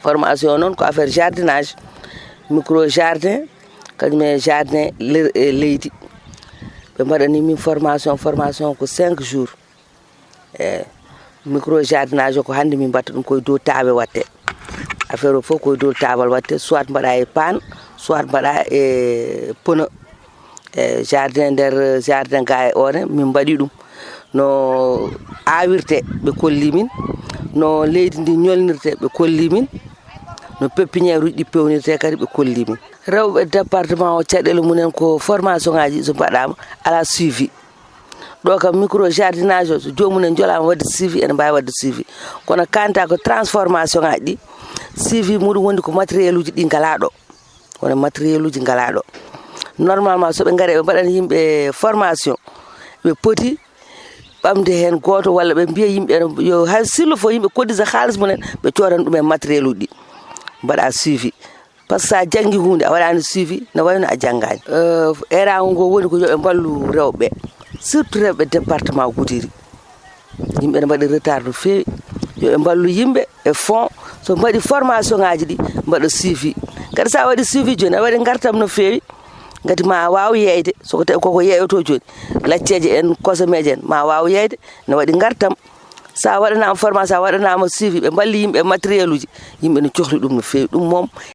formation noon ko affaire jardinage micro jardin kañum e jardin leydi ɓe mbaɗani min formation ko 5 jours micro jardinage ko hande min mbatta ɗum koye dow taaɓe watte affaire o fof koye dow taabal watte soit mbaɗa e pan soit mbaɗa e pneu jardin nder jardin ga e one min mbaɗi ɗum no awirte ɓe kolli min no leydi ndi ñolnirte ɓe kolli min no pépiniére uji ɗi pewnirte kadi ɓe kolli min rewɓe département o caɗele mumen ko formation ngaji so mbaɗama ala suivi ɗo kam micro jardinage o so jomumen jolama wadde suivi ene mbawi wadde suivi kono kanta ko transformation ngaji ɗi suivi muɗum wondi ko matériel uji ɗi ngalaɗo wona matériel uji ngalaɗo normalement soɓe gaari ɓe mbaɗana yimɓe formation ɓe poti ɓamde hen goto walla ɓe mbiya yimɓe yo hay s'il faut yimɓe koddisa halis mumen ɓe codan ɗum e matériel uji ɗi mbaɗa suivi par ce que sa janggi hunde a waɗani suivi no wayno a janggani erago ngo woni ko yoɓe mballu rewɓe surtout rewɓe département Goudiri yimɓe ne mbaɗi retard no fewi yoɓe mballu yimɓe e fond so mbaɗi formation ngaji ɗi mbaɗa suivi kadi sa waɗi suivi joni a waɗi gartam no fewi gati ma waw yeyde soko tawi koko yeeyoto joni lacceje en kosomeje en ma waw yeyde ne waɗi gartam sa waɗanama formation sa waɗanama suivi ɓe mballi yimɓe e matériel uji yimɓe ne cohli ɗum no fewi ɗum moom